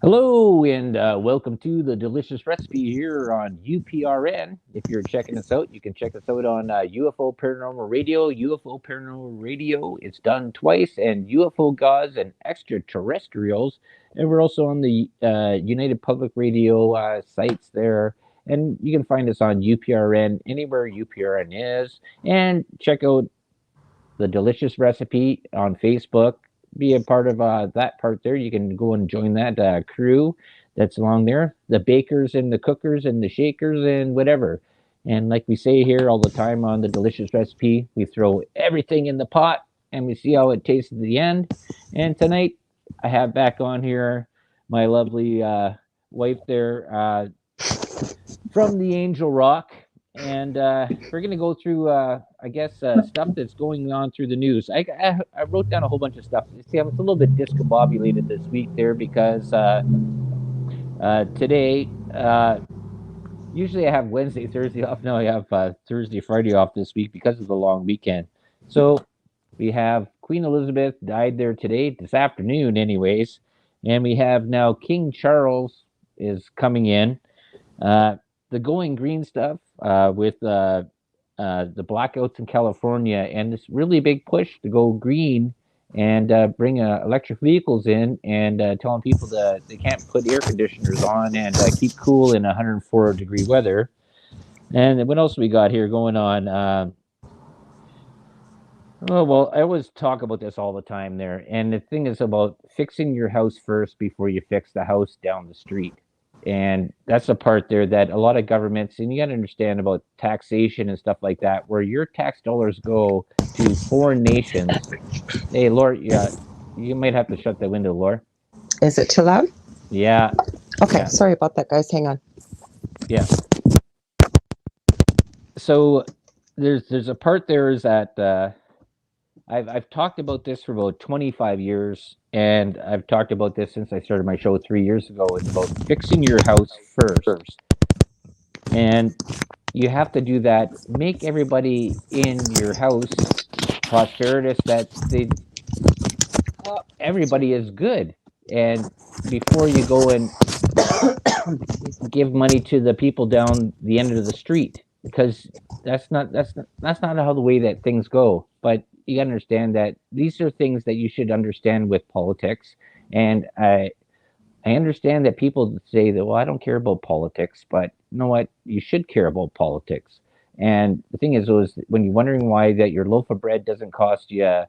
Hello and welcome to the delicious recipe here on UPRN. If you're checking us out, you can check us out on UFO Paranormal Radio. UFO Paranormal Radio, it's done twice, and UFO Gods and Extraterrestrials. And we're also on the United Public Radio sites there. And you can find us on UPRN anywhere UPRN is. And check out the delicious recipe on Facebook. Be a part of that part there. You can go and join that crew that's along there. The bakers and the cookers and the shakers and whatever. And like we say here all the time on the delicious recipe, we throw everything in the pot and we see how it tastes at the end. And tonight I have back on here my lovely wife there from the Angel Rock, and we're gonna go through, I guess, stuff that's going on through the news. I wrote down a whole bunch of stuff. You see, I was a little bit discombobulated this week there because today, usually I have Wednesday, Thursday off. Now I have Thursday, Friday off this week because of the long weekend. So we have Queen Elizabeth died there today, this afternoon, anyways, and we have now King Charles is coming in. The going green stuff with the blackouts in California and this really big push to go green and bring electric vehicles in and telling people that they can't put air conditioners on and keep cool in 104-degree weather. And what else we got here going on? Oh, well, I always talk about this all the time there. And the thing is about fixing your house first before you fix the house down the street. And that's the part there that a lot of governments, and you got to understand about taxation and stuff like that, where your tax dollars go to foreign nations. Hey, Laura, yeah, you might have to shut the window, Laura. Is it too loud? Yeah. Okay, Yeah. sorry about that, guys. Hang on. Yeah. So there's a part there is that I've talked about this for about 25 years, and I've talked about this since I started my show 3 years ago. It's about fixing your house first, and you have to do that. Make everybody in your house prosperous. That everybody is good, and before you go and give money to the people down the end of the street, because that's not how the way that things go. But you got to understand that these are things that you should understand with politics. And I understand that people say that, well, I don't care about politics, but you know what? You should care about politics. And the thing is, when you're wondering why that your loaf of bread doesn't cost you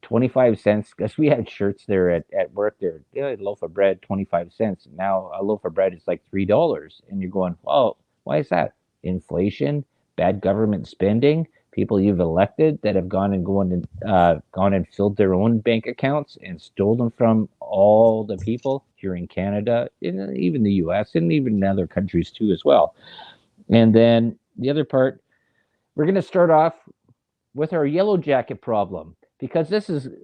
25 cents, because we had shirts there at work there, yeah, a loaf of bread, 25 cents. Now a loaf of bread is like $3. And you're going, well, why is that? Inflation, bad government spending, people you've elected that have gone and filled their own bank accounts and stolen from all the people here in Canada, in even the U.S. and even in other countries too as well. And then the other part, we're going to start off with our yellow jacket problem because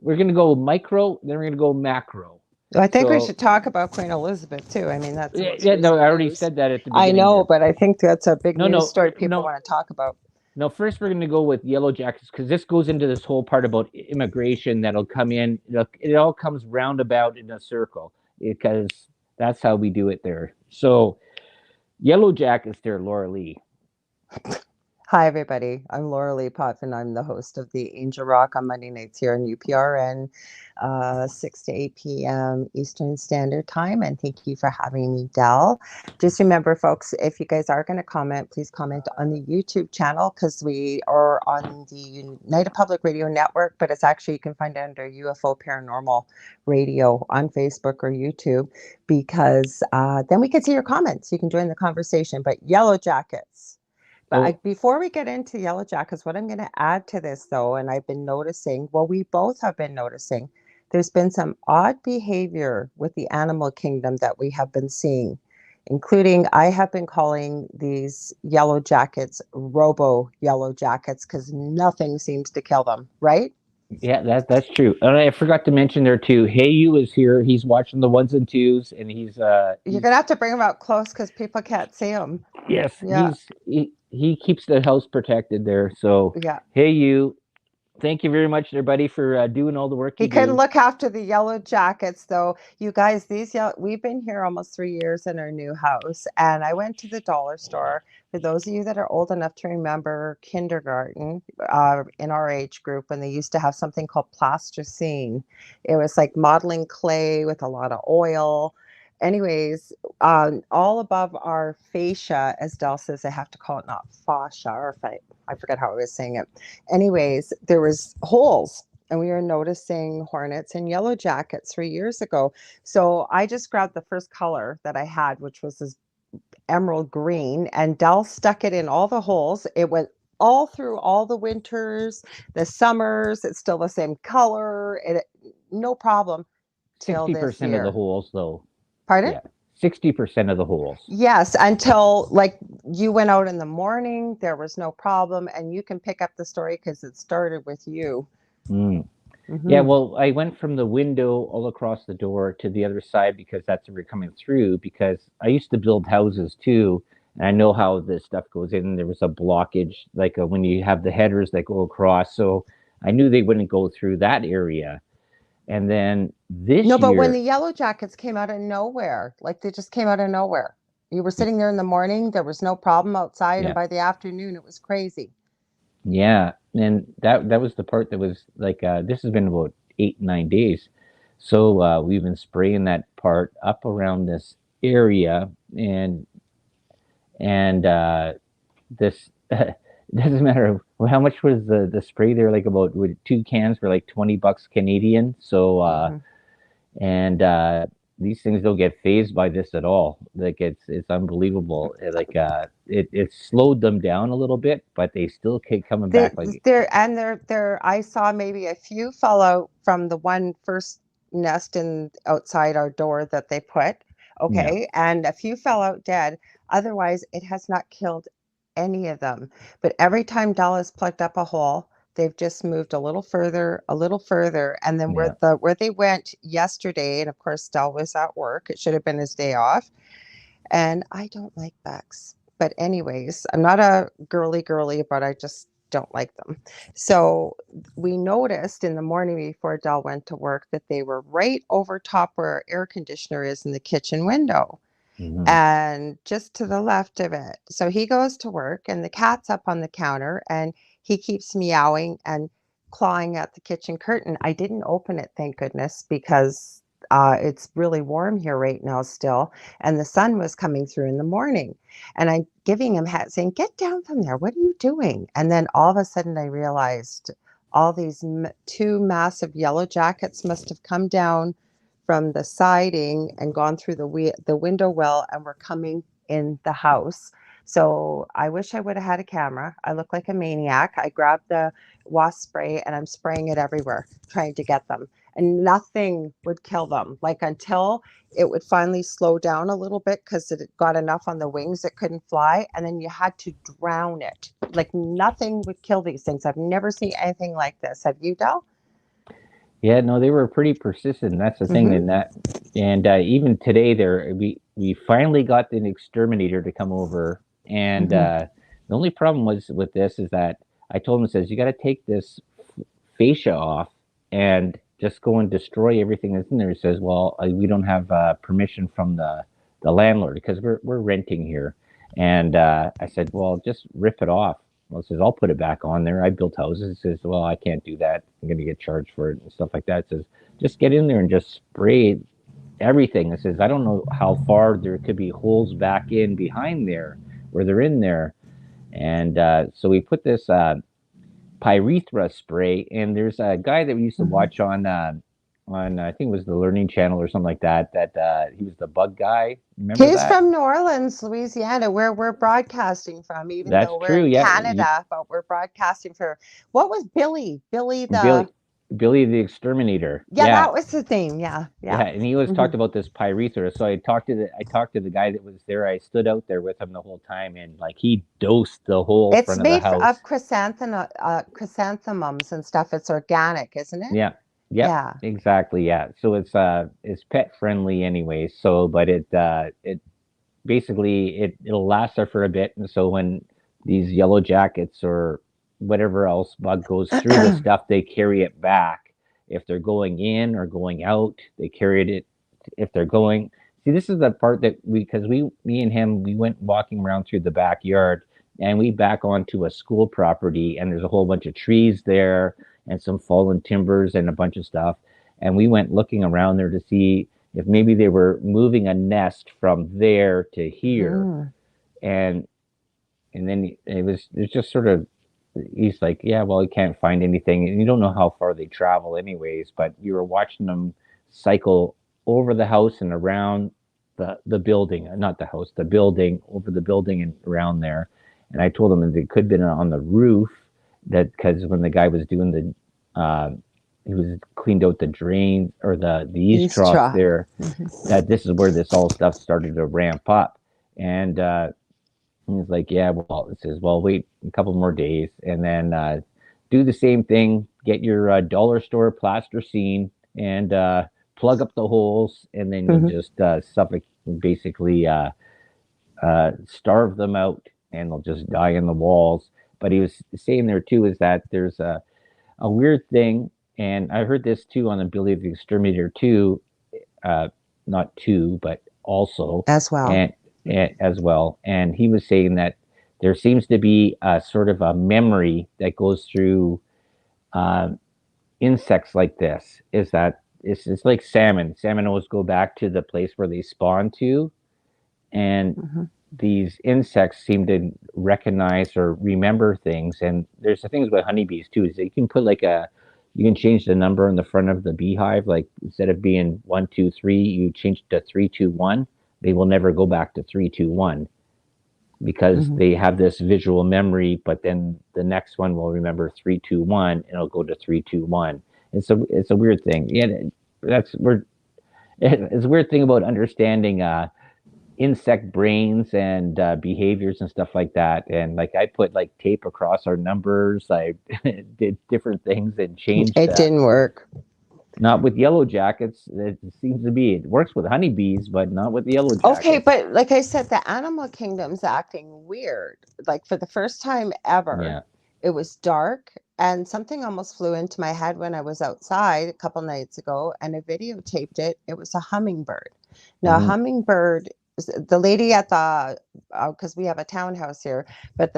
we're going to go micro, then we're going to go macro. I think we should talk about Queen Elizabeth too. I mean, that's no, I already said that at the beginning. I know, but I think that's a big news story people want to talk about. No, first we're going to go with yellow jackets because this goes into this whole part about immigration that'll come in. It all comes roundabout in a circle because that's how we do it there. So, yellow jackets there, Laura Lee. Hi, everybody. I'm Laura Lee Potvin. I'm the host of the Angel Rock on Monday nights here on UPRN, 6 to 8 p.m. Eastern Standard Time. And thank you for having me, Del. Just remember, folks, if you guys are going to comment, please comment on the YouTube channel because we are on the United Public Radio Network, but it's actually, you can find it under UFO Paranormal Radio on Facebook or YouTube because then we can see your comments. You can join the conversation. But yellow jackets. But before we get into yellow jackets, what I'm going to add to this, though, and I've been noticing, well, we both have been noticing, there's been some odd behavior with the animal kingdom that we have been seeing, including I have been calling these yellow jackets robo yellow jackets because nothing seems to kill them, right? Yeah, that's true. And I forgot to mention there too. Hey, you is here. He's watching the ones and twos, and he's. You're gonna have to bring him out close because people can't see him. Yes, yeah. He keeps the house protected there. So yeah. Hey, you. Thank you very much, everybody, for doing all the work He you couldn't do. look after the yellow jackets, though. You guys, we've been here almost 3 years in our new house, and I went to the dollar store. For those of you that are old enough to remember kindergarten, in our age group, when they used to have something called plasticine, it was like modeling clay with a lot of oil. Anyways, all above our fascia, as Del says, I have to call it not fascia, or I forget how I was saying it. Anyways, there was holes, and we were noticing hornets and yellow jackets 3 years ago. So I just grabbed the first color that I had, which was this emerald green, and Dell stuck it in all the holes. It went all through all the winters, the summers. It's still the same color. No problem till this 60% of the year. holes, though. Pardon? Yeah, 60% of the holes. Yes, until like you went out in the morning, there was no problem, and you can pick up the story because it started with you. Mm. Yeah, Hmm. well, I went from the window all across the door to the other side because that's where we're coming through. Because I used to build houses too, and I know how this stuff goes in. There was a blockage, like when you have the headers that go across. So I knew they wouldn't go through that area. And then No, this but when year, the yellow jackets came out of nowhere, like they just came out of nowhere. You were sitting there in the morning, there was no problem outside, and yeah, by the afternoon, it was crazy. yeah, and that was the part that was like this has been about 8 9 days. So we've been spraying that part up around this area, and this it doesn't matter how much was the spray there, like about with 2 cans for like 20 bucks Canadian. So Hmm. and these things don't get phased by this at all. Like it's unbelievable. It slowed them down a little bit, but they still keep coming They, back. Like I saw maybe a few fell out from the one first nest in outside our door that they put. yeah, Okay. And a few fell out dead. Otherwise, it has not killed any of them. But every time Dallas plugged up a hole, they've just moved a little further. And then yeah. where they went yesterday, and of course Dell was at work, it should have been his day off. And I don't like bugs. But anyways, I'm not a girly, but I just don't like them. So we noticed in the morning before Dell went to work that they were right over top where our air conditioner is in the kitchen window Hmm. and just to the left of it. So he goes to work and the cat's up on the counter and he keeps meowing and clawing at the kitchen curtain. I didn't open it, thank goodness, because it's really warm here right now still. And the sun was coming through in the morning. And I'm giving him hat saying, "Get down from there. What are you doing?" And then all of a sudden I realized all these two massive yellow jackets must have come down from the siding and gone through the window well and were coming in the house. So I wish I would have had a camera. I look like a maniac. I grabbed the wasp spray and I'm spraying it everywhere, trying to get them. And nothing would kill them. Like until it would finally slow down a little bit because it got enough on the wings it couldn't fly. And then you had to drown it. Like nothing would kill these things. I've never seen anything like this. Have you, Del? Yeah, no, they were pretty persistent. That's the thing, Mm-hmm. and even today, there we finally got an exterminator to come over, and Mm-hmm. the only problem was with this is that I told him, says you got to take this fascia off and just go and destroy everything that's in there. He says, well, we don't have permission from the landlord because we're renting here, and I said, well, just rip it off. Well, he says, I'll put it back on there. I built houses. He says, well, I can't do that. I'm going to get charged for it and stuff like that. He says, just get in there and just spray everything. It says, I don't know how far there could be holes back in behind there where they're in there. And so we put this pyrethra spray, and there's a guy that we used to Mm-hmm. watch on I think it was the Learning Channel or something like that. That he was the bug guy. Remember He's that? from New Orleans, Louisiana, where we're broadcasting from, even That's though we're true. in Yeah, Canada, but we're broadcasting for what was Billy? Billy the Billy Billy the Exterminator. yeah, Yeah, that was the thing. Yeah, yeah, yeah. and he always Hmm. talked about this pyrethra. So I talked to the guy that was there. I stood out there with him the whole time, and like he dosed the whole It's front of the made of house. chrysanthemums and stuff. It's organic, isn't it? Yeah, yep, Yeah. exactly. Yeah, so it's pet friendly anyway. So, but it basically it'll last there for a bit, and so when these yellow jackets or whatever else bug goes through the stuff, they carry it back. If they're going in or going out, they carried it. If they're going, see, this is the part that because me and him, we went walking around through the backyard, and we back onto a school property, and there's a whole bunch of trees there and some fallen timbers and a bunch of stuff. And we went looking around there to see if maybe they were moving a nest from there to here. Mhm. And then it's just sort of, he's like, yeah, well, you can't find anything, and you don't know how far they travel anyways, but you were watching them cycle over the house and around the building, not the house, the building, over the building and around there. And I told him that they could have been on the roof, that because when the guy was doing he was cleaned out the drains or the east East troughs trough. there, Mhm. that this is where this all stuff started to ramp up. And he's like, yeah, well, it says, well, wait a couple more days and then do the same thing. Get your dollar store plasticine and plug up the holes, and then you'll Mhm. just suffocate, basically starve them out, and they'll just die in the walls. But he was saying there too is that there's a weird thing, and I heard this too on the Billy the Exterminator too, uh, not two, but also, As well. and, and as well. And he was saying that there seems to be a sort of a memory that goes through uh, insects like this. Is that it's like salmon. Salmon always go back to the place where they spawn to, and Mhm. these insects seem to recognize or remember things. And there's the things about honeybees too, is that you can put like you can change the number on the front of the beehive. Like instead of being 1, 2, 3, you change it to 3, 2, 1. They will never go back to 3, 2, 1 because Mhm. they have this visual memory. But then the next one will remember 3, 2, 1, and it'll go to 3, 2, 1. It's a weird thing. Yeah, that's we're it's a weird thing about understanding insect brains and behaviors and stuff like that. And like I put like tape across our numbers. I did different things and changed. It didn't work. Not with yellow jackets. It seems to be it works with honeybees, but not with the yellow Okay, jackets. but like I said, the animal kingdom's acting weird. Like for the first time ever, Yeah, it was dark and something almost flew into my head when I was outside a couple nights ago and I videotaped it. It was a hummingbird. Now, a hmm, hummingbird, the lady at the, because we have a townhouse here, but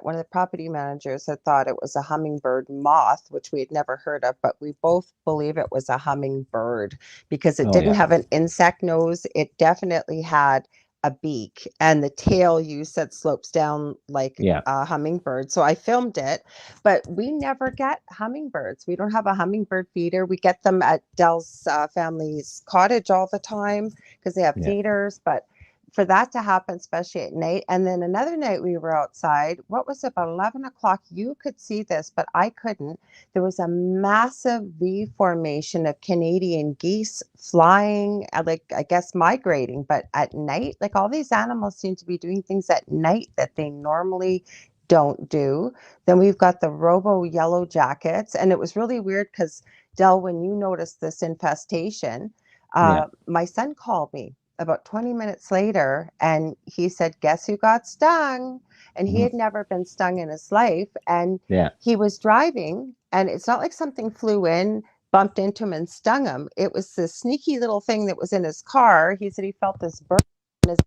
one of the property managers had thought it was a hummingbird moth, which we had never heard of, but we both believe it was a hummingbird because it oh didn't yeah, have an insect nose. It definitely had a beak, and the tail you said slopes down like yeah, a hummingbird. So I filmed it, but we never get hummingbirds. We don't have a hummingbird feeder. We get them at Dell's family's cottage all the time because they have yeah, feeders, but for that to happen, especially at night. And then another night we were outside, what was it, about 11 o'clock? You could see this, but I couldn't. There was a massive V formation of Canadian geese flying, like I guess migrating, but at night, like all these animals seem to be doing things at night that they normally don't do. Then we've got the robo yellow jackets, and it was really weird because Dell, when you noticed this infestation, yeah, my son called me about 20 minutes later and he said, guess who got stung? And he hmm, had never been stung in his life. And yeah, he was driving, and it's not like something flew in, bumped into him, and stung him. It was this sneaky little thing that was in his car. He said he felt this burn in his,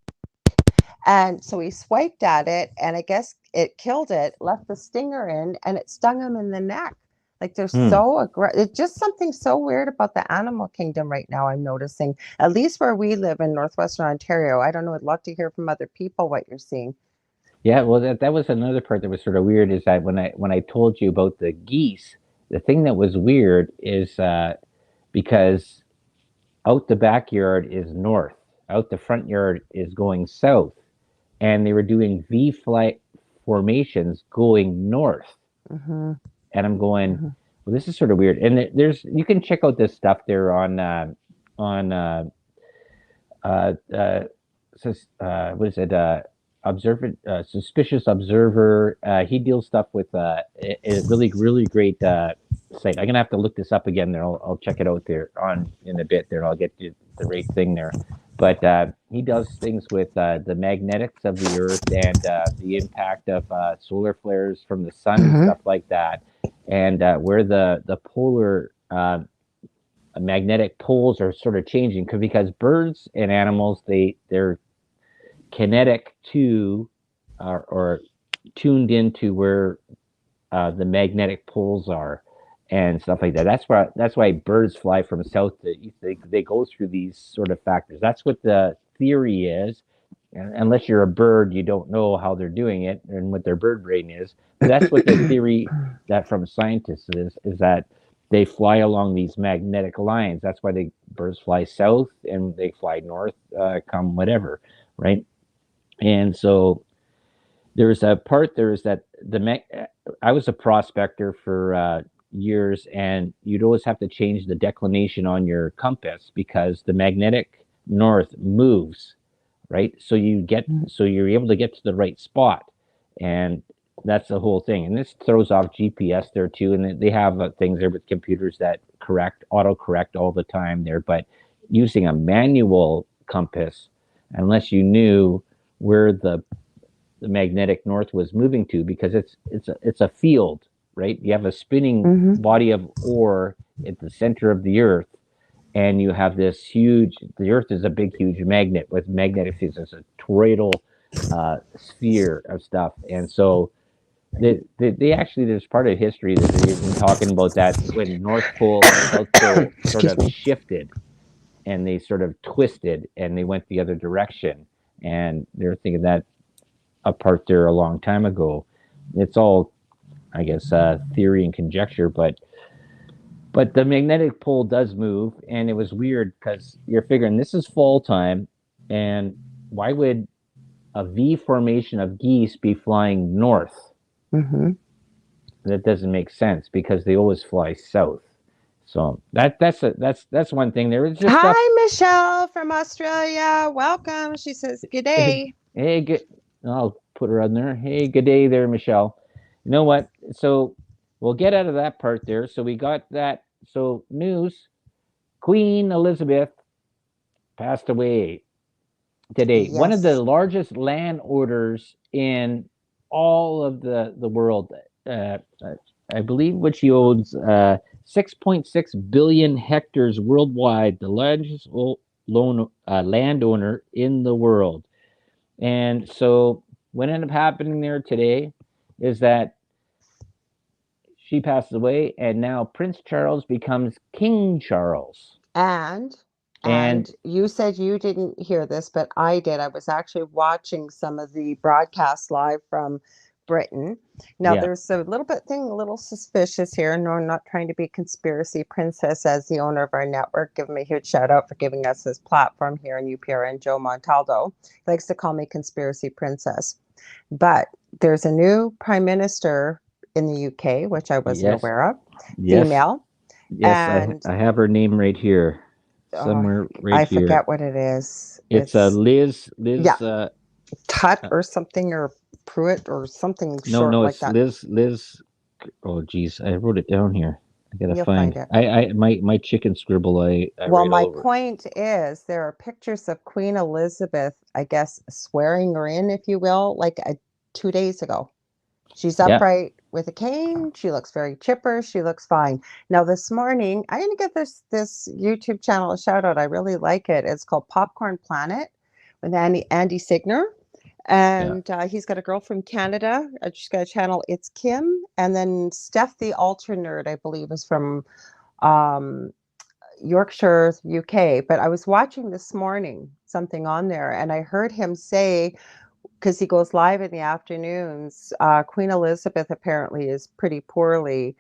and so he swiped at it, and I guess it killed it, left the stinger in, and it stung him in the neck. Like they're hmm. so aggressive. It's just something so weird about the animal kingdom right now. I'm noticing, at least where we live in northwestern Ontario. I don't know. I'd love to hear from other people what you're seeing. Yeah, well, that was another part that was sort of weird. Is that when I told you about the geese, the thing that was weird is because out the backyard is north, out the front yard is going south, and they were doing V flight formations going north. Mm-hmm, And I'm going, mm-hmm. well, this is sort of weird. And there's you can check out this stuff there on uh, uh, what is it? Observant, suspicious observer. He deals stuff with a really great site. I'm gonna have to look this up again. There, I'll check it out there on in a bit. There, I'll get you the right thing there. But he does things with the magnetics of the Earth and the impact of solar flares from the sun and Mm-hmm. stuff like that, and where the polar magnetic poles are sort of changing because birds and animals they're kinetic to or tuned into where the magnetic poles are and stuff like that. That's why birds fly from south to east. They go through these sort of factors. That's what the theory is. And unless you're a bird, you don't know how they're doing it and what their bird brain is. But that's what the theory that from scientists is that they fly along these magnetic lines. That's why the birds fly south and they fly north, come whatever, right? And so there's a part there is that I was a prospector for years, and you'd always have to change the declination on your compass because the magnetic north moves, right? So you're able to get to the right spot, and that's the whole thing. And this throws off GPS there too, and they have things there with computers that auto correct all the time there. But using a manual compass, unless you knew where the magnetic north was moving to, because it's a field, right? You have a spinning Mm-hmm. body of ore at the center of the earth, and you have this huge. The earth is a big, huge magnet with magnetic fields. It's a toroidal sphere of stuff, and so they actually there's part of history that they've been talking about that when North Pole and South Pole sort Excuse of me. shifted and they sort of twisted and they went the other direction, and they're thinking that apart there a long time ago. It's all, I guess, theory and conjecture, but the magnetic pole does move, and it was weird because you're figuring this is fall time, and why would a V formation of geese be flying north? Mm-hmm. That doesn't make sense because they always fly south. So that's one thing. There is just stuff. Hi, Michelle from Australia. Welcome. She says, "Good Hey, day." hey, good. I'll put her on there. Hey, good day there, Michelle. You know what? So we'll get out of that part there. So we got that. So news: Queen Elizabeth passed away today. One of the Yes. largest landowners in all of the world. Uh, uh, I believe what she owns 6.6 billion hectares worldwide, the largest landowner in the world. And so what ended up happening there today is that she passes away, and now Prince Charles becomes King Charles. And And you said you didn't hear this, but I did. I was actually watching some of the broadcasts live from Britain. Now yeah, there's a little bit thing, a little suspicious here. No, I'm not trying to be conspiracy princess as the owner of our network. Give him a huge shout out for giving us this platform here in UPRN. Joe Montaldo likes to call me conspiracy princess. But there's a new prime minister in the UK, which I wasn't yes, aware of, yes, female. yes. I And I have her name right here, oh, somewhere right I here. forget what it is. It's It's Liz. yeah, Liz. Tut Uh, or something or Pruitt or something no, short no, like it's that. Liz. Liz. Oh, geez, I wrote it down here. I gotta You'll find find. it. My chicken scribble. I Well, write all my over. point is there are pictures of Queen Elizabeth, I guess, swearing her in, if you will, like 2 days ago. She's Yeah, upright with a cane. She looks very chipper. She looks fine. Now this morning, I'm gonna give this YouTube channel a shout out. I really like it. It's called Popcorn Planet with Andy Signer. yeah. And he's got a girl from Canada. She's got a channel. It's Kim, and then Steph the Ultra Nerd, I believe, is from um, Yorkshire, UK. But I was watching this morning something on there, and I heard him say, because he goes live in the afternoons, Queen Elizabeth apparently is pretty poorly,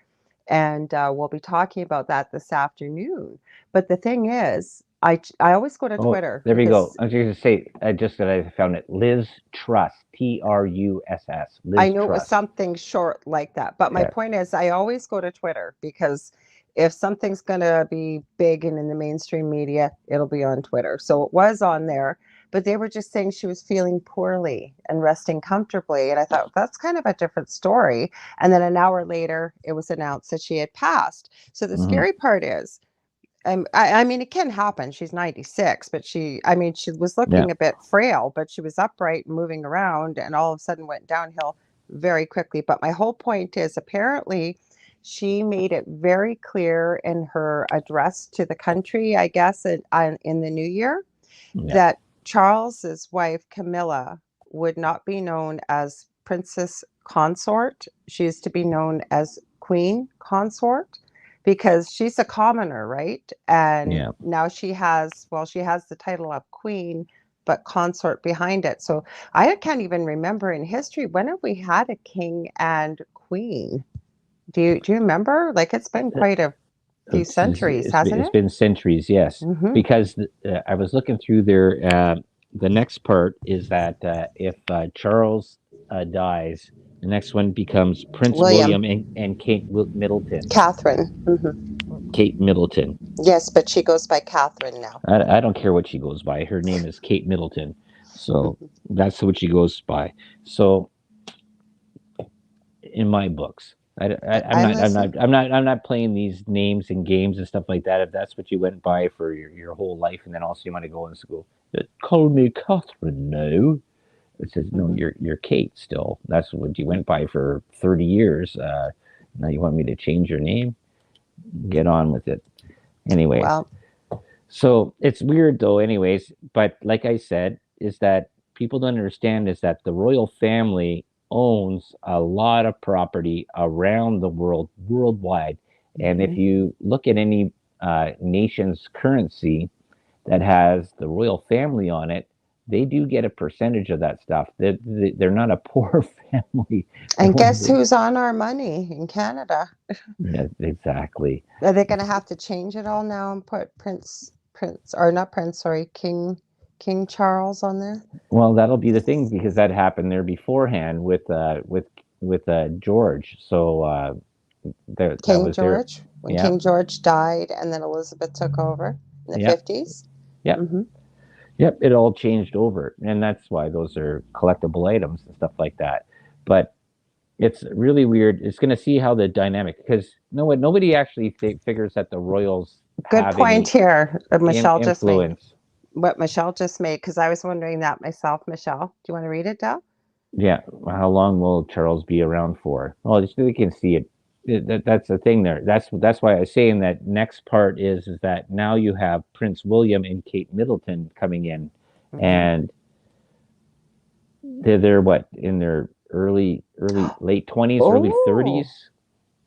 and we'll be talking about that this afternoon. But the thing is, I always go to Oh, Twitter there we go. because I was going to say, I just that I found it. Liz Truss, Truss, I Liz knew it was Truss. something short like that. But my Yeah. point is, I always go to Twitter because if something's going to be big and in the mainstream media, it'll be on Twitter. So it was on there, but they were just saying she was feeling poorly and resting comfortably. And I thought that's kind of a different story. And then an hour later, it was announced that she had passed. So the Hmm. scary part is, I mean, it can happen. She's 96, but I mean, she was Yeah, looking a bit frail, but she was upright and moving around, and all of a sudden went downhill very quickly. But my whole point is apparently she made it very clear in her address to the country, I guess, in the new year, yeah, that Charles's wife, Camilla, would not be known as Princess Consort. She is to be known as Queen Consort because she's a commoner, right? And yeah. now she has the title of Queen, but consort behind it. So I can't even remember in history when have we had a king and queen? Do you remember? Like it's been quite a few centuries, hasn't It's it? been centuries, yes. Mm-hmm. Because I was looking through there. The next part is that if Charles dies, the next one becomes Prince William, William and Middleton. Catherine. Mm-hmm. Kate Middleton. Yes, but she goes by Catherine now. I don't care what she goes by. Her name is Kate Middleton, so that's what she goes by. So in my books, I'm listening. I'm not playing these names and games and stuff like that. If that's what you went by for your whole life, and then also you want to go in school, call me Catherine. No, it says no. Mm-hmm. You're Kate still. That's what you went by for 30 years. Now you want me to change your name? Get on with it. Anyways, Well, so it's weird though, anyways. But like I said, is that people don't understand is that the royal family owns a lot of property around the world, worldwide. And if mhm. you look at any nation's currency that has the royal family on it, they do get a percentage of that stuff. They're not a poor family. And guess who's on our money in Canada? Yeah, exactly. Are they going to have to change it all now and put or not Prince, sorry, King Charles on there? Well, that'll be the thing because that happened there beforehand with George. So that King was there. George, when Yeah, King George died and then Elizabeth took over in the yeah, 50s. yep, Mm-hmm. yep. It all changed over, and that's why those are collectible items and stuff like that. But it's really weird. It's going to see how the dynamic because nobody actually figures that the royals Good have point any here, Michelle just made. influence. What Michelle just made, because I was wondering that myself, Michelle. Do you want to read it, Dell? Yeah, how long will Charles be around for? Well, just so they can see it. That's the thing there. That's why I was saying that next part is that now you have Prince William and Kate Middleton coming in, Mm-hmm. and they're what in their late 20s, early Oh, 30s.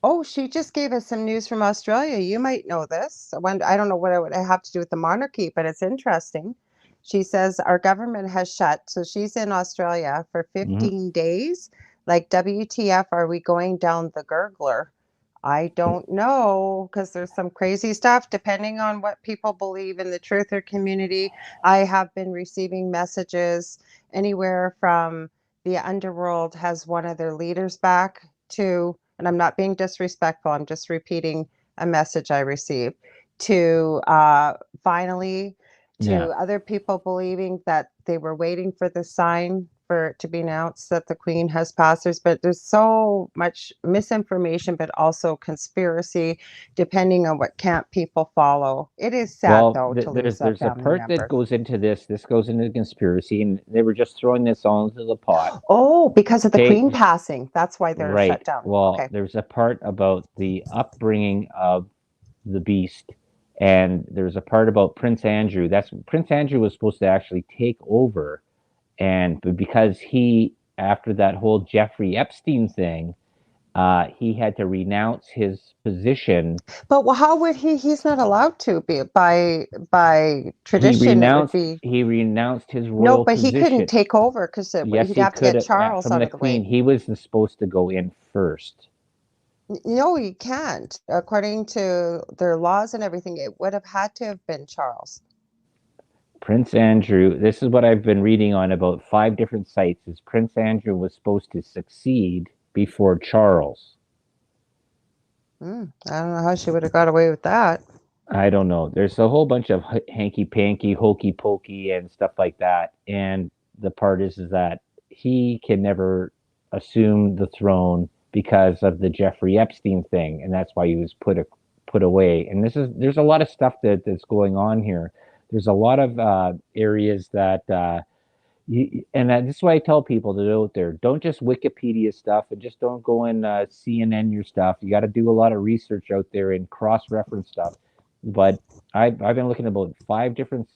oh, she just gave us some news from Australia. You might know this. I don't know what it would have to do with the monarchy, but it's interesting. She says our government has shut. So she's in Australia for Hmm. 15 days. Like, WTF, are we going down the gurgler? I don't know because there's some crazy stuff depending on what people believe in the truther community. I have been receiving messages anywhere from the underworld has one of their leaders back to, and I'm not being disrespectful, I'm just repeating a message I received, to finally Yeah. to other people believing that they were waiting for the sign for it to be announced that the Queen has passed. But there's so much misinformation, but also conspiracy, depending on what camp people follow. It is sad Well, though to lose a there's a family part that member. goes into this. This goes into the conspiracy, and they were just throwing this all into the pot. Oh, because of the Okay, Queen passing. That's why they're shut right. down. Well, Okay. there's a part about the upbringing of the beast, and there's a part about Prince Andrew. That's Prince Andrew was supposed to actually take over, and but because he after that whole Jeffrey Epstein thing, he had to renounce his position. But how would he? He's not allowed to be by tradition. It would be He renounced his no, royal but he couldn't position. take over because Yes, he'd he have to could get Charles from out the of the Queen. way. He was supposed to go in first. No, he can't. According to their laws and everything, it would have had to have been Charles. Prince Andrew, this is what I've been reading on about 5 different sites, is Prince Andrew was supposed to succeed before Charles. I don't know how she would have got away with that. I don't know. There's a whole bunch of hanky panky, hokey pokey, and stuff like that. And the part is that he can never assume the throne because of the Jeffrey Epstein thing, and that's why he was put away. And there's a lot of stuff that's going on here. There's a lot of areas that this is why I tell people to go out there. Don't just Wikipedia stuff and just don't go and CNN your stuff. You got to do a lot of research out there and cross-reference stuff. But I've been looking at about 5 different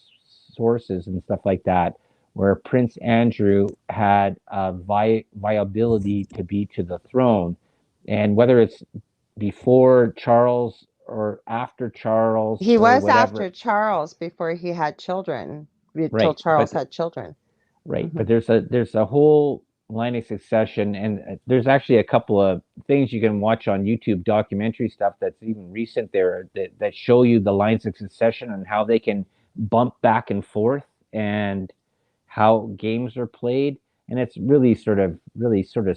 sources and stuff like that where Prince Andrew had viability to be to the throne, and whether it's before Charles or after Charles He or was whatever. after Charles before he had children, until Right, Charles but had children. Right, Hmm. but there's a whole line of succession, and there's actually a couple of things you can watch on YouTube, documentary stuff that's even recent there that show you the lines of succession and how they can bump back and forth and how games are played, and it's really sort of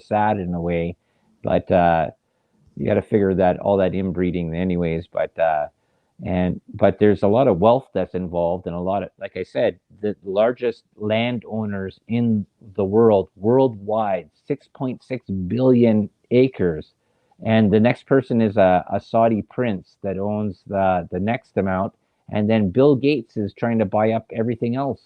sad in a way, but you got to figure that all that inbreeding anyways, but there's a lot of wealth that's involved, and a lot of, like I said, the largest landowners in the world worldwide, 6.6 billion acres, and the next person is a Saudi prince that owns the next amount, and then Bill Gates is trying to buy up everything else.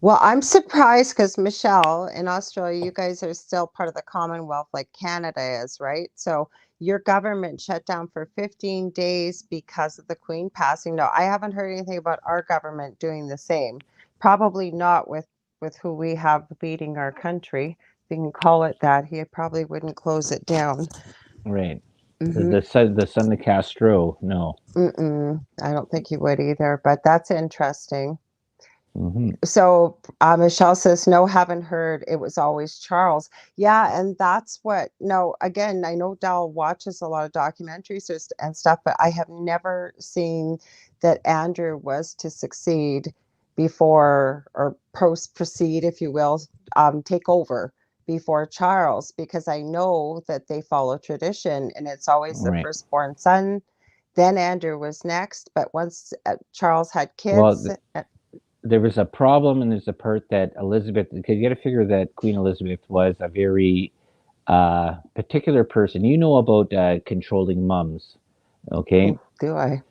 Well, I'm surprised because Michelle, in Australia, you guys are still part of the Commonwealth like Canada is, right? So your government shut down for 15 days because of the Queen passing. No, I haven't heard anything about our government doing the same. Probably not with who we have leading our country. If you can call it that, he probably wouldn't close it down. Right. Mm-hmm. The son of Castro, no. I don't think he would either, but that's interesting. Hmm. So Michelle says, no, haven't heard. It was always Charles. Yeah, and that's what, no, again, I know Dal watches a lot of documentaries and stuff, but I have never seen that Andrew was to succeed before or post proceed, if you will, take over before Charles, because I know that they follow tradition and it's always the Right. firstborn son. Then Andrew was next, but once Charles had Well, kids, there was a problem, and there's a part that Elizabeth, because you got to figure that Queen Elizabeth was a very particular person. You know about controlling mums, okay? oh, do I?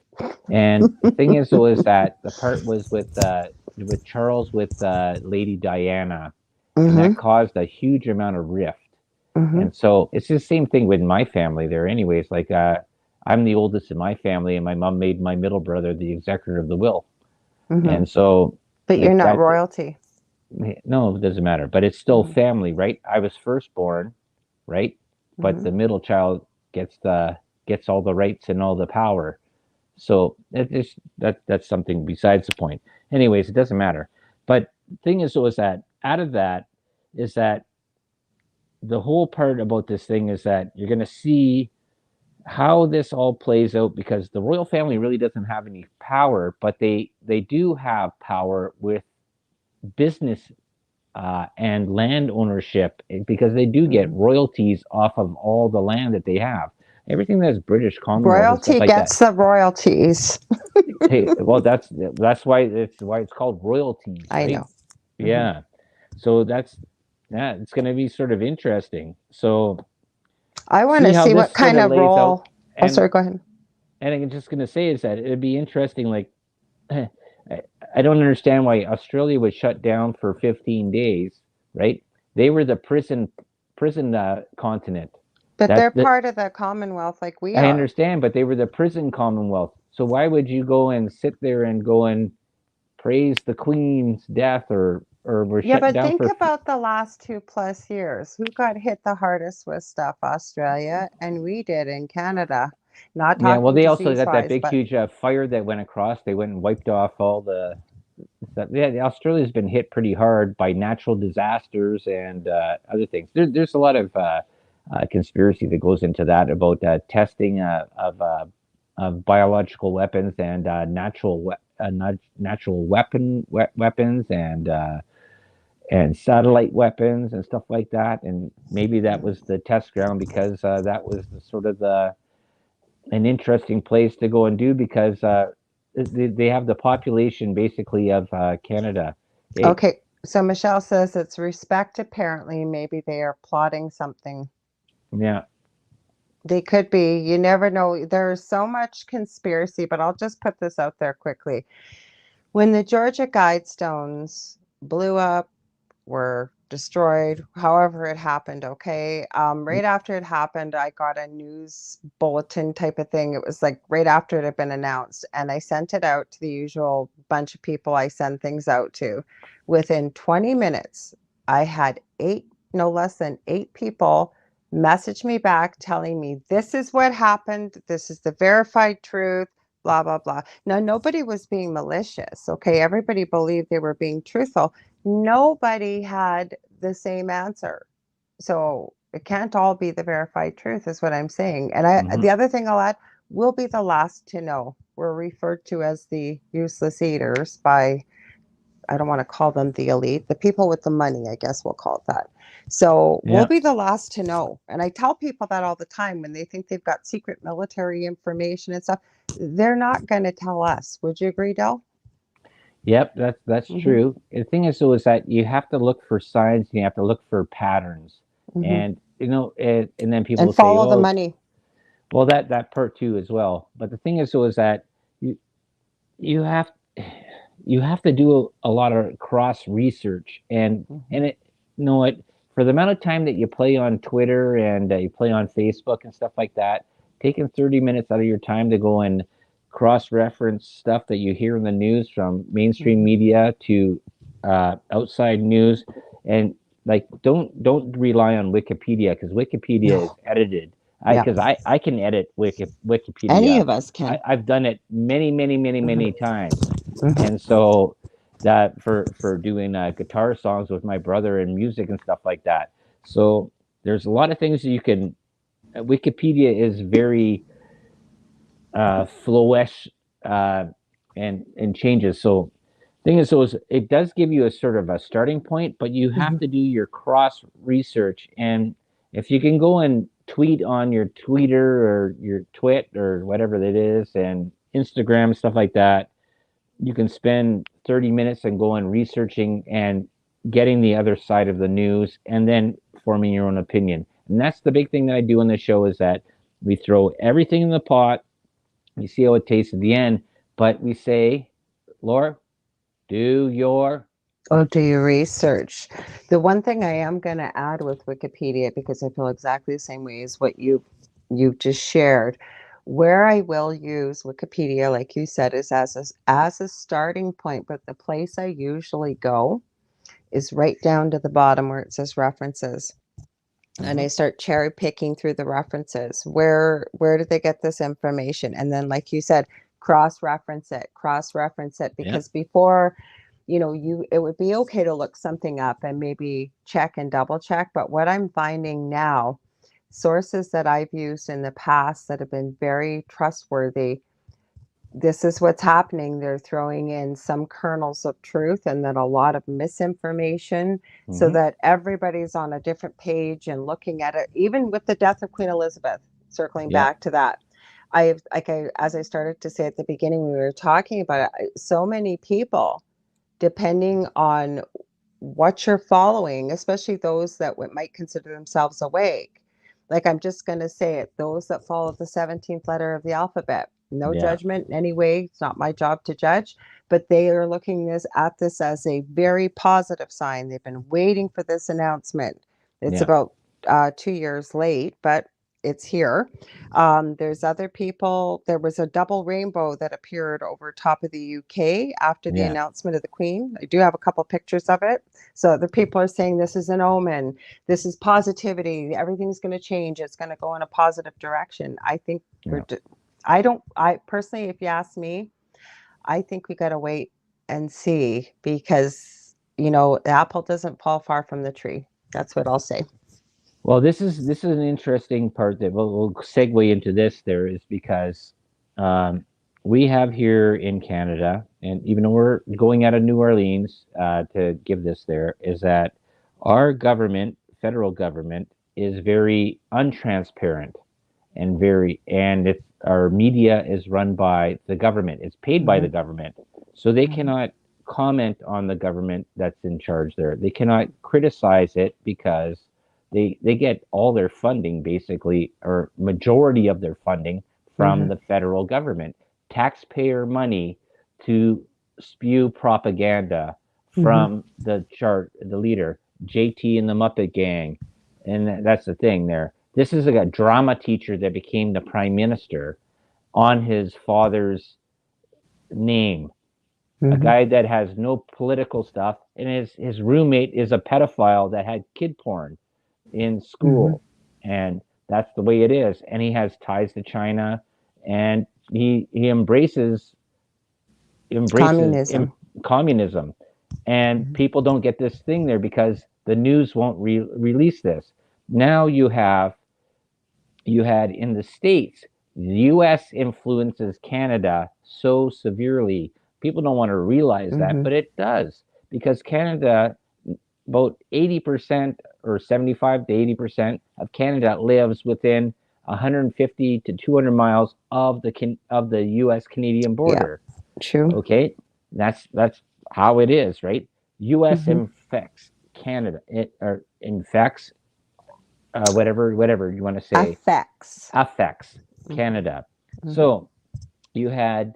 And the thing is, though, is that the part was with Charles with Lady Diana, and that Mm-hmm. caused a huge amount of rift. Mm-hmm. And so it's the same thing with my family there, anyways. Like I'm the oldest in my family, and my mom made my middle brother the executor of the will, Mm-hmm. and so But you're like not that. royalty. No, it doesn't matter. But it's still Mm-hmm. family, right? I was firstborn, right? But Mm-hmm. the middle child gets all the rights and all the power. So that's something besides the point. Anyways, it doesn't matter. But the thing is, though, is that out of that is that the whole part about this thing is that you're going to see how this all plays out, because the royal family really doesn't have any power, but they do have power with business and land ownership, because they do get Mm-hmm. royalties off of all the land that they have. Everything that's British Commonwealth and stuff Royalty like that. gets the royalties. Hey, well, that's why it's called royalties, I right? know. Mm-hmm. Yeah. So yeah, it's going to be sort of interesting. So I want see to how see this what sort kind of of lays out, role. Oh, and sorry, go ahead. I'm just going to say is that it'd be interesting. Like, I don't understand why Australia was shut down for 15 days, right? They were the prison continent. But they're That part of the Commonwealth like we I are. understand, but they were the prison commonwealth. So why would you go and sit there and go and praise the Queen's death, or were Yeah, shut but down think for? about the last 2+ years. Who got hit the hardest with stuff? Australia, and we did in Canada. Not Yeah, well, talking they also disease got that wise, big, but huge fire that went across. They went and wiped off all the stuff. Yeah, Australia's been hit pretty hard by natural disasters and other things. There's a lot of conspiracy that goes into that about testing of biological weapons and natural weapons and satellite weapons and stuff like that. And maybe that was the test ground, because that was the sort of an interesting place to go and do, because they have the population basically of Canada. Okay, okay. So Michelle says it's respect. Apparently, maybe they are plotting something. yeah, They could be. You never know. There's so much conspiracy, but I'll just put this out there quickly. When the Georgia Guidestones blew up, were destroyed, however it happened, okay? Right after it happened, I got a news bulletin type of thing. It was like right after it had been announced, and I sent it out to the usual bunch of people I send things out to. Within 20 minutes, I had eight, no less than eight people message me back telling me this is what happened, this is the verified truth, blah, blah, blah. Now, nobody was being malicious, okay? Everybody believed they were being truthful. Nobody had the same answer. So it can't all be the verified truth, is what I'm saying. And Hmm. the other thing I'll add, we'll be the last to know. We're referred to as the useless eaters by, I don't want to call them the elite, the people with the money, I guess we'll call it that. So we'll Yeah. be the last to know. And I tell people that all the time when they think they've got secret military information and stuff. They're not going to tell us. Would you agree, Del? Yep, that's Mm-hmm. true. The thing is, though, is that you have to look for signs and you have to look for patterns, Mm-hmm. and and then people And will say, follow the "Oh, money. well, that part too as well." But the thing is, though, is that you you have you have to do a lot of cross research, Mm-hmm. and it you know what, for the amount of time that you play on Twitter and you play on Facebook and stuff like that, taking 30 minutes out of your time to go and cross reference stuff that you hear in the news from mainstream Mm-hmm. media to outside news, and like don't rely on Wikipedia because Wikipedia is No. edited. I Yeah. because I can edit Any Wikipedia. of us can. I've done it many Mm-hmm. times, and Mm-hmm. so that for doing guitar songs with my brother and music and stuff like that. So there's a lot of things you can. Wikipedia is very flowish and changes. So thing is, so it does give you a sort of a starting point, but you have Mm-hmm. to do your cross research. And if you can go and tweet on your Twitter or your Twit or whatever it is, and Instagram stuff like that, you can spend 30 minutes and go and researching and getting the other side of the news and then forming your own opinion. And that's the big thing that I do on the show is that we throw everything in the pot, we see how it tastes at the end, but we say, Laura, do your Oh, do your research. The one thing I am going to add with Wikipedia, because I feel exactly the same way as what you've just shared, where I will use Wikipedia, like you said, is as a starting point. But the place I usually go is right down to the bottom where it says references. And mm-hmm. I start cherry picking through the references. Where did they get this information? And then, like you said, cross reference it, Yeah, because before, you it would be okay to look something up and maybe check and double check. But what I'm finding now, sources that I've used in the past that have been very trustworthy, this is what's happening. They're throwing in some kernels of truth and then a lot of misinformation so mm-hmm. that everybody's on a different page and looking at it. Even with the death of Queen Elizabeth, circling Yeah, back to that, as I started to say at the beginning when we were talking about it, so many people, depending on what you're following, especially those that might consider themselves awake. Like, I'm just going to say it, those that follow the 17th letter of the alphabet. No yeah, judgment in any way. It's not my job to judge, but they are looking at this as a very positive sign. They've been waiting for this announcement. It's yeah, about 2 years late, but it's here. There's other people. There was a double rainbow that appeared over top of the UK after the yeah, announcement of the Queen. I do have a couple pictures of it. So other people are saying this is an omen. This is positivity. Everything's going to change. It's going to go in a positive direction. I think yeah. I don't, I personally, if you ask me, I think we got to wait and see because, the apple doesn't fall far from the tree. That's what I'll say. Well, this is an interesting part that we'll segue into this. There is because um, we have here in Canada, and even though we're going out of New Orleans to give this, there is that our government, federal government, is very untransparent and it's our media is run by the government. It's paid by the Mm-hmm. government, so they Mm-hmm. cannot comment on the government that's in charge there. They cannot criticize it because they get all their funding basically, or majority of their funding, from Mm-hmm. the federal government, taxpayer money, to spew propaganda Mm-hmm. from the leader, JT and the Muppet Gang. And that's the thing there. This is like a drama teacher that became the prime minister on his father's name. A Mm-hmm. guy that has no political stuff, and his roommate is a pedophile that had kid porn in Mm-hmm. school, and that's the way it is. And he has ties to China, and he embraces Communism. communism, and Mm-hmm. people don't get this thing there because the news won't release this. Now you had in the states, the U.S. influences Canada so severely. People don't want to realize that, Mm-hmm. but it does, because Canada, about 80% or 75 to 80% of Canada lives within 150 to 200 miles of the U.S. Canadian Yeah, border. true. Okay, that's how it is, right? U.S. Mm-hmm. infects Canada, or infects, whatever you want to say, Affects. affects Mm-hmm. Canada. Mm-hmm. So you had,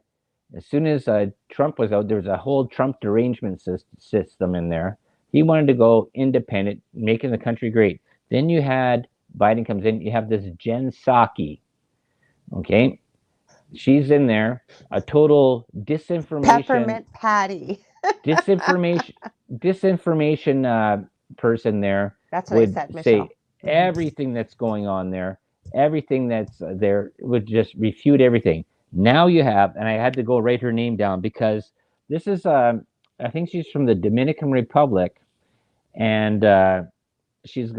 as soon as Trump was out, there was a whole Trump derangement system in there. He wanted to go independent, making the country great. Then you had Biden comes in. You have this Jen Psaki. Okay, she's in there. A total disinformation, Peppermint patty. disinformation, disinformation person there That's what I would said, say Michelle. Mm-hmm. everything that's going on there, everything that's there, would just refute everything. Now you have, and I had to go write her name down because this is, I think she's from the Dominican Republic, and she's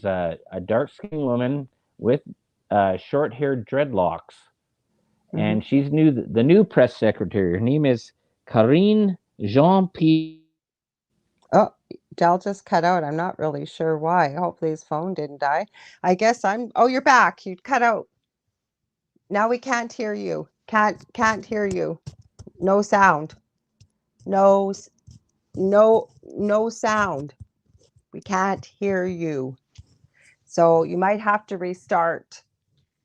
a dark skinned woman with short haired dreadlocks, Mm-hmm. and she's the new press secretary. Her name is Karine Jean Pierre. Oh, Dell just cut out. I'm not really sure why. Hopefully his phone didn't die. I guess I'm. Oh, you're back. You cut out. Now we can't hear you. Can't hear you. No sound. No no sound. We can't hear you. So you might have to restart.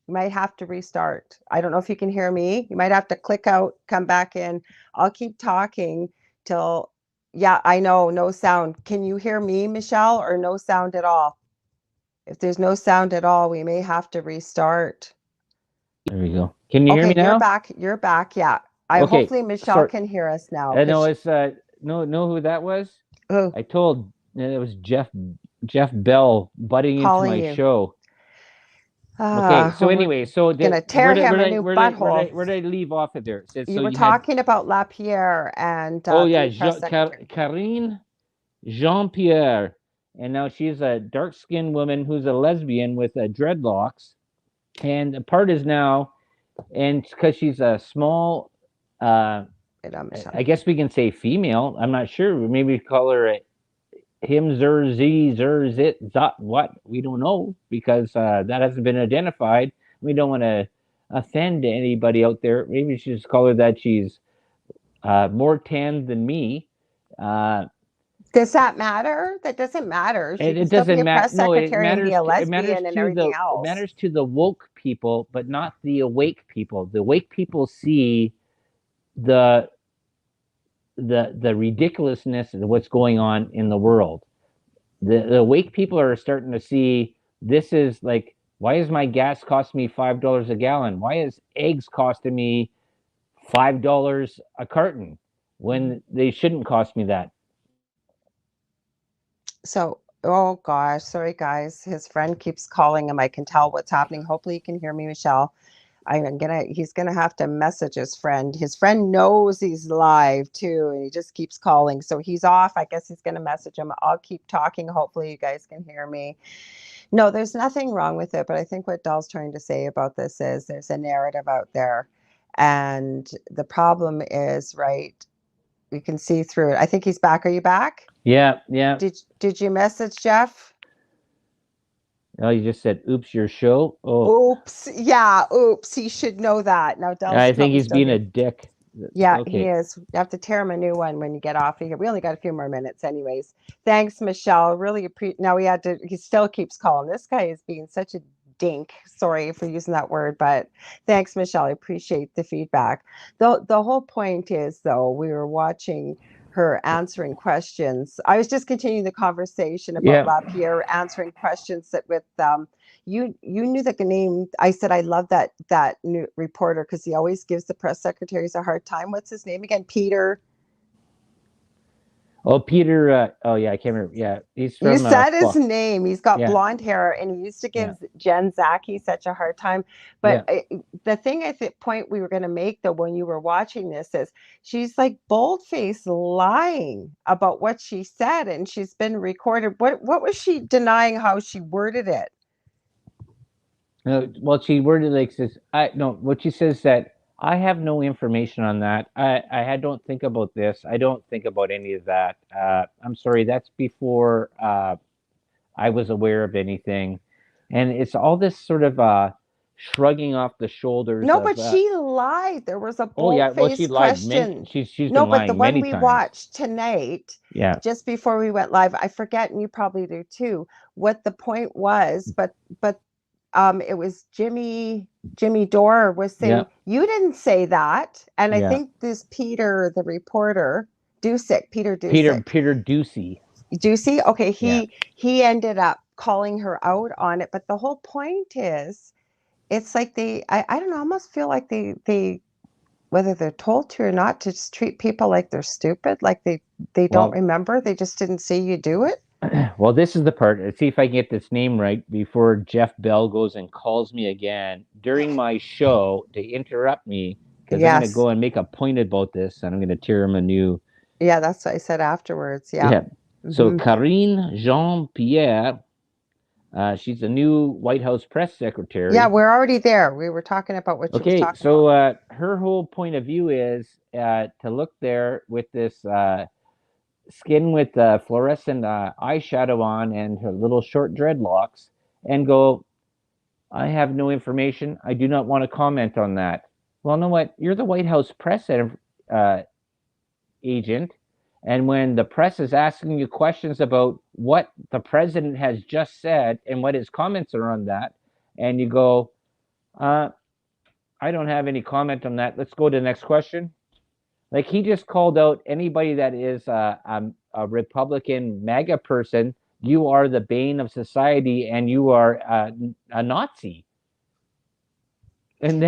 You might have to restart. I don't know if you can hear me. You might have to click out, come back in. I'll keep talking till, yeah, I know, no sound. Can you hear me, Michelle, or no sound at all? If there's no sound at all, we may have to restart. There we go. Can you hear Okay, me you're now? back. You're back. Yeah. I Okay. hopefully Michelle Sorry. can hear us now I know because it's know who that was. oh, I told it was Jeff Bell butting into calling my you. show. Okay. So We're anyway, so gonna tear him a new butthole. where did I leave off of there? It said, so You were you had, talking about Lapierre and oh yeah, the press secretary. Karine Jean Pierre, and now she's a dark skinned woman who's a lesbian with dreadlocks, and the part is now, and because she's a small, uh, Wait on Michelle. I guess we can say female. I'm not sure. Maybe call her him, zer, z, zer, zit, zot, what. We don't know because that hasn't been identified. We don't want to offend anybody out there. Maybe we should just call her that. She's more tan than me. Uh, Does that matter? That doesn't matter. She and can it still be doesn't a matter. press No, secretary and be a matters lesbian and to everything it else. matters to the woke people, but not the awake people. The awake people see the the ridiculousness of what's going on in the world. The awake people are starting to see, this is like, why is my gas costing me $5 a gallon? Why is eggs costing me $5 a carton Mhm. when they shouldn't cost me that? So, oh gosh, sorry guys. His friend keeps calling him. I can tell what's happening. Hopefully you can hear me, Michelle. He's gonna have to message his friend. His friend knows he's live too, and he just keeps calling. So he's off. I guess he's gonna message him. I'll keep talking. Hopefully you guys can hear me. No, there's nothing wrong with it, but I think what Dahl's trying to say about this is there's a narrative out there. And the problem is, right, we can see through it. I think he's back. Are you back? Yeah, yeah. Did you message Jeff? Oh, you just said, oops, your show. Oh, Oops. Yeah, oops. He should know that. Now Dell's I think probably he's still being a here. dick. Yeah, he Okay. is. You have to tear him a new one when you get off of here. We only got a few more minutes, anyways. Thanks, Michelle. Really appreciate. Now we had to. He still keeps calling. This guy is being such a dink. Sorry for using that word, but thanks, Michelle. I appreciate the feedback. The whole point is, though, we were watching her answering questions. I was just continuing the conversation about Yeah. Lapierre answering questions that with you knew the name. I said I love that new reporter because he always gives the press secretaries a hard time. What's his name again? Peter. Oh, Peter. Oh, yeah. I can't remember. Yeah, he's You from said his name. He's got Yeah, blonde hair, and he used to yeah, give Jen Psaki such a hard time. But yeah. the thing I think point we were going to make though when you were watching this is she's like bold-faced lying about what she said, and she's been recorded. What was she denying? How she worded it? No, well, she worded like this. I no. What she says that I have no information on that. Don't think about this. I don't think about any of that. I'm sorry. That's before I was aware of anything, and it's all this sort of shrugging off the shoulders No, of. but she lied. There was a Oh yeah, well she bold-faced lied. Many. question. She's No, been but the lying one many we times. watched tonight, Yeah. just before we went live, I forget, and you probably do too, what the point was, but it was Jimmy Dore was Yeah. saying, you didn't say that. And I Yeah. think this Peter, the reporter, Peter Dusick, Peter Ducey. Ducey, okay, Yeah. he ended up calling her out on it. But the whole point is it's like I don't know, I almost feel like they whether they're told to or not to just treat people like they're stupid, like they don't Well, remember, they just didn't see you do it. well, this is the part. Let's see if I can get this name right before Jeff Bell goes and calls me again during my show to interrupt me because I'm going to Yes. go and make a point about this and I'm going to tear him a new. Yeah, that's what I said afterwards. Yeah. Yeah. So Hmm. Karine Jean Pierre, she's the new White House press Yeah, secretary. we're already there. We were talking about what she was Okay. talking about. So her whole point of view is to look there with this skin with fluorescent eyeshadow on and her little short dreadlocks and go, I have no information. I do not want to comment on that. Well, know what? You're the White House press uh, agent. And when the press is asking you questions about what the president has just said and what his comments are on that, and you go, uh, I don't have any comment on that. Let's go to the next question. Like he just called out anybody that is a Republican MAGA person. You are the bane of society, and you are a Nazi. And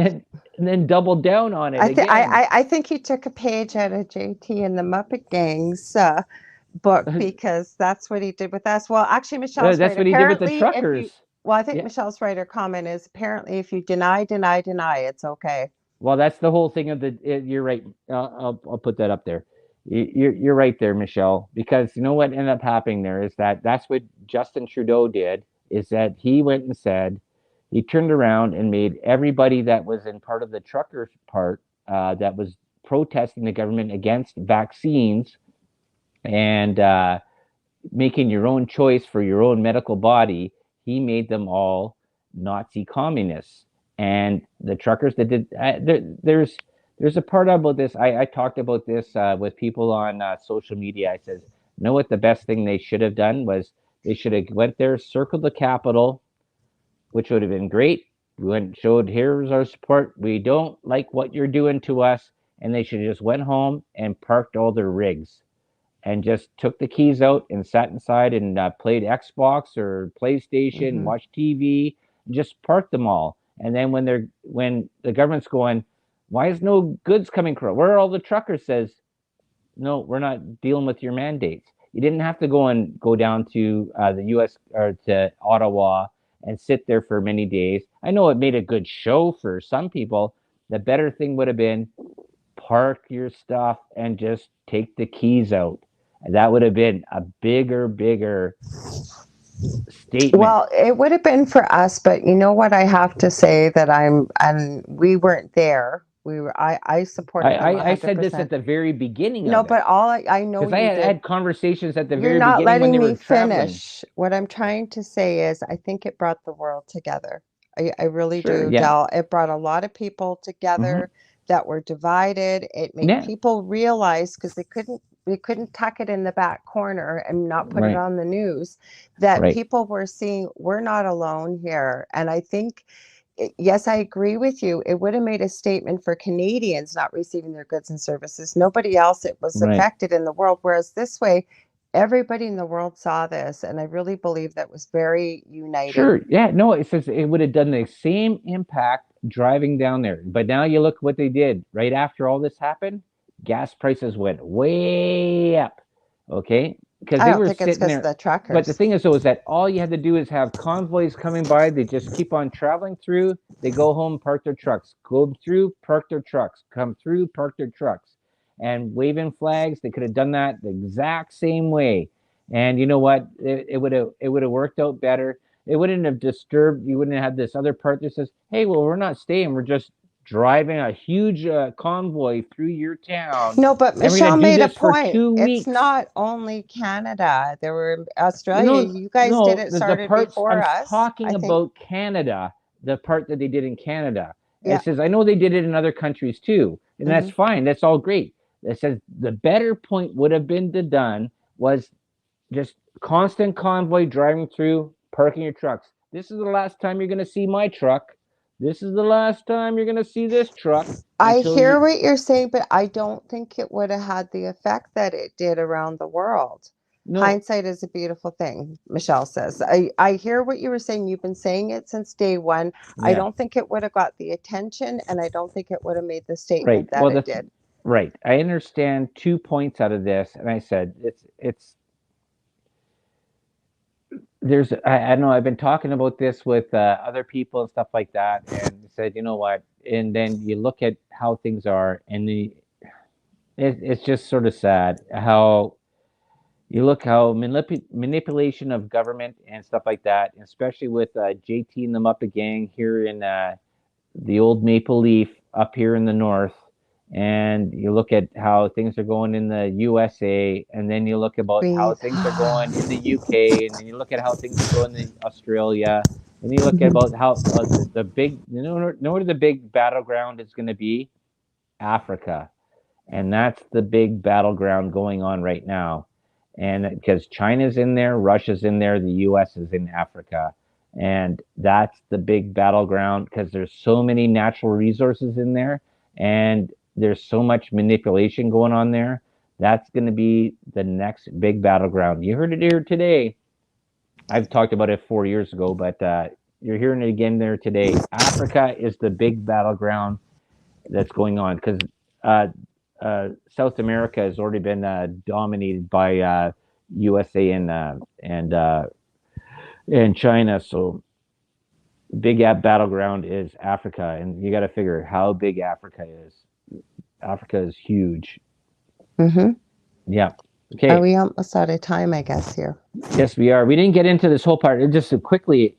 then double down on it again. I think he took a page out of JT and the Muppet Gang's book because that's what he did with us. Well, actually, Michelle's right. That's what he did with the Apparently, if you truckers. well, I think Yeah. Michelle's right. Her comment is apparently if you deny, it's okay. Well, that's the whole thing of the. You're right. I'll put that up there. You're right there, Michelle. Because you know what ended up happening there is that's what Justin Trudeau did. Is that he went and said he turned around and made everybody that was in part of the truckers part that was protesting the government against vaccines and making your own choice for your own medical body, he made them all Nazi communists. And the truckers that did there's a part about this. I talked about this with people on social media. I says, you know what the best thing they should have done was they should have went there, circled the Capitol, which would have been great. We went and showed here's our support. We don't like what you're doing to us, and they should have just went home and parked all their rigs and just took the keys out and sat inside and played Xbox or PlayStation, Hmm. watched TV, and just parked them all. And then when the government's going, why is no goods coming across? Where are all the truckers? Says no, we're not dealing with your mandates. You didn't have to go down to the U.S. or to Ottawa and sit there for many days. I know it made a good show for some people. The better thing would have been park your stuff and just take the keys out. And that would have been a bigger statement. Well, it would have been for us, but you know what I have to say that and we weren't there. I supported them I said this at 100%. the very beginning No, of it but I know because you I did. had conversations at the You're very not beginning when letting they me were traveling. finish. What I'm trying to say is I think it brought the world together. I really Sure, do, yeah. Del. It brought a lot of people Hmm. together. that were divided. It made Yeah. people realize, because they couldn't tuck it in the back corner and not put it Right. on the news, that Right. people were seeing we're not alone here. And I think, yes, I agree with you. It would have made a statement for Canadians not receiving their goods and services. Nobody else it was Right. affected in the world. Whereas this way, everybody in the world saw this. And I really believe that was very uniting. Sure. Yeah. No, it says it would have done the same impact driving down there. But now you look what they did right after all this happened. Gas prices went way up. Okay. Because I they don't were think it's sitting because of there. the But the truckers. thing is, though, is that all you had to do is have convoys coming by. They just keep on traveling through. They go home, park their trucks, go through, park their trucks, come through, park their trucks, and waving flags. They could have done that the exact same way. And you know what? It would have worked out better. It wouldn't have disturbed. You wouldn't have had this other part that says, "Hey, well, we're not staying. We're just driving a huge convoy through your town, No, but and we're going Michelle to do made a this for point. two It's weeks." not only Canada. There were Australia. No, You guys did no, it, the started parts before I'm us, I talking think. about Canada, the part that they did in Canada. Yeah. It says I know they did it in other countries too, and that's Hmm. fine. That's all great. It says the better point would have been to done was just constant convoy driving through, parking your trucks. This is the last time you're going to see my truck. This is the last time you're going to see this truck I until you. hear what you're saying, but I don't think it would have had the effect that it did around the world. No, Hindsight is a beautiful thing, Michelle says. I hear what you were saying. You've been saying it since day one. I yeah, don't think it would have got the attention, and I don't think it would have made the right. statement that Well, it did. right. I understand 2 points out of this, and I said it's there's I know I've been talking about this with other people and stuff like that, and said, you know what, and then you look at how things are, and it's just sort of sad how you look how manipulation of government and stuff like that, especially with JT and the Muppet Gang here in the old Maple Leaf up here in the north, and you look at how things are going in the USA, and then you look about how Breathe. things are going in the UK, and then you look at how things are going in Australia, and you look at Mhm. about how the big, know where the big battleground is going to be? Africa, and that's the big battleground going on right now. And because China's in there, Russia's in there, the US is in Africa. And that's the big battleground because there's so many natural resources in there and there's so much manipulation going on there. That's going to be the next big battleground. You heard it here today. I've talked about it 4 years ago, but you're hearing it again there today. Africa is the big battleground that's going on because uh, South America has already been dominated by USA and China. So big battleground is Africa, and you got to figure how big Africa is. Africa is huge. Mhm. Yeah. Are Okay. we almost out of time, I guess, here? Yes, we are. We didn't get into this whole part. Just quickly,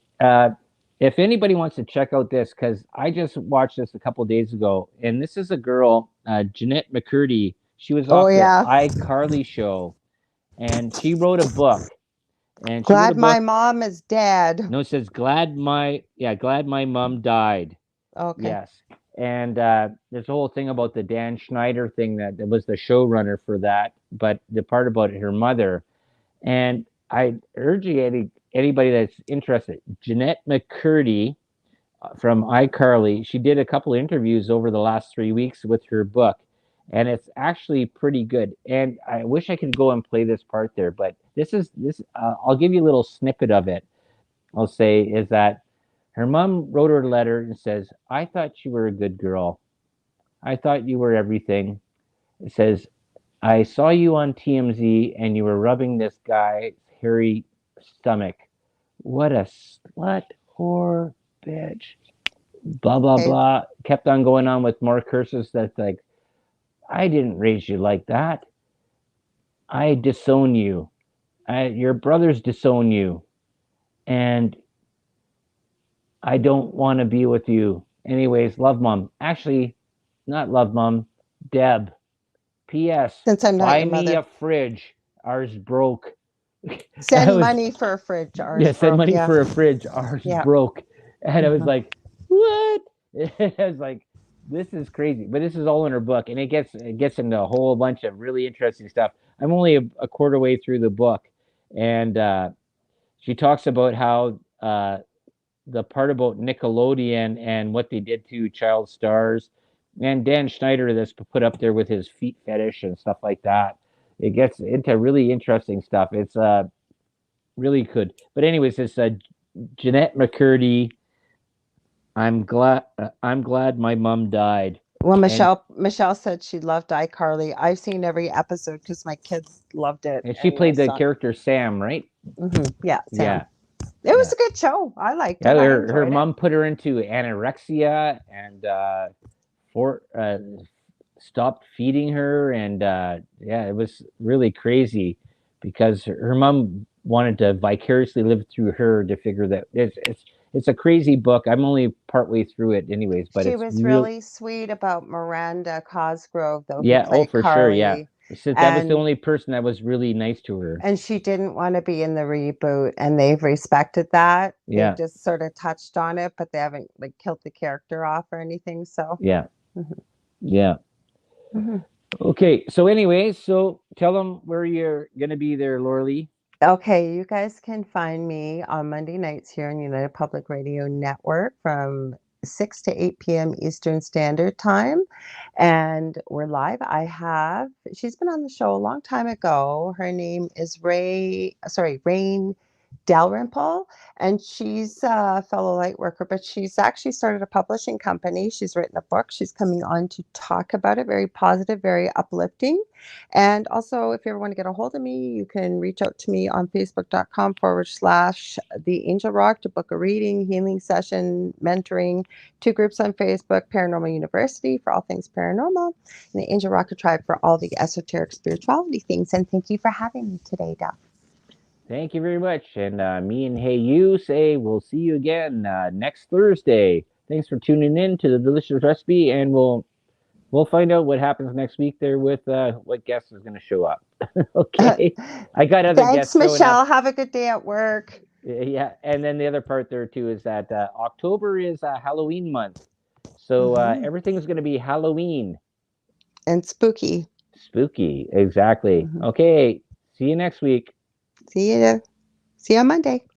if anybody wants to check out this, because I just watched this a couple of days ago, and this is a girl, Jeanette McCurdy. She was Oh, off the yeah. iCarly show, and she wrote a book. And she wrote a Glad my book. mom is dead. No, it says glad my mom died. Okay. Yes, and there's a whole thing about the Dan Schneider thing that was the showrunner for that, but the part about her mother. And I urge you, anybody that's interested, Jeanette McCurdy from iCarly, she did a couple of interviews over the last 3 weeks with her book, and it's actually pretty good. And I wish I could go and play this part there, but this is this. I'll give you a little snippet of it. I'll say is that her mom wrote her a letter and says, "I thought you were a good girl. I thought you were everything." It says, "I saw you on TMZ and you were rubbing this guy's hairy stomach. What a slut, whore, bitch." Blah blah Okay. blah. Kept on going on with more curses. That's like, I didn't raise you like that. I disown you. Your brothers disown you, and I don't want to be with you. Anyways, love mom. Actually, not love mom. Deb. P.S. Since I'm not Buy your me mother, a fridge. Ours broke. I send was money for a fridge. Yeah, Ours send broke. money Yeah. for a fridge. Ours Yeah. broke. And I was Mhm. like, what? I was like, This is crazy, but this is all in her book, and it gets into a whole bunch of really interesting stuff. I'm only a quarter way through the book, and she talks about how the part about Nickelodeon and what they did to child stars, and Dan Schneider that's put up there with his feet fetish and stuff like that. It gets into really interesting stuff. It's really good. But anyways, it's Jeanette McCurdy. I'm glad my mom died. Well, And Michelle said she loved iCarly. I've seen every episode because my kids loved it, and she and my played the son. character Sam, right? Yeah, Sam. Yeah, It was yeah. a good show. I liked Yeah, it. I her enjoyed it. mom put her into anorexia and for stopped feeding her, and yeah, it was really crazy because her mom wanted to vicariously live through her to figure that it's a crazy book. I'm only partway through it, anyways, but She it's was real. really sweet about Miranda Cosgrove, though, who Yeah, oh played for sure, yeah. Carly, She said that was the and only person that was really nice to her. she didn't want to be in the reboot, and they've respected that. They've Yeah, just sort of touched on it, but they haven't like killed the character off or anything. So, yeah, mhm, yeah. mhm. Okay, so anyways, so tell them where you're gonna be there, Laura Lee. Okay, you guys can find me on Monday nights here on United Public Radio Network from 6 to 8 p.m. Eastern Standard Time. And we're live. She's been on the show a long time ago. Her name is Rain Dalrymple, and she's a fellow light worker, but she's actually started a publishing company. She's written a book. She's coming on to talk about it. Very positive, very uplifting. And also, if you ever want to get a hold of me, you can reach out to me on facebook.com/, The Angel Rock to book a reading, healing session, mentoring, two groups on Facebook, Paranormal University for all things paranormal, and the Angel Rocker Tribe for all the esoteric spirituality things. And thank you for having me today, Duff. Thank you very much. And me and Hey You say we'll see you again next Thursday. Thanks for tuning in to the Delicious Recipe, and we'll find out what happens next week there with what guest is going to show up. Okay, I got other Thanks, guests showing up. Michelle. Have a good day at work. Yeah, and then the other part there too is that October is Halloween month, so Hmm. everything's going to be Halloween, And spooky. spooky. Exactly. Hmm. Okay, see you next week. See you. See you on Monday.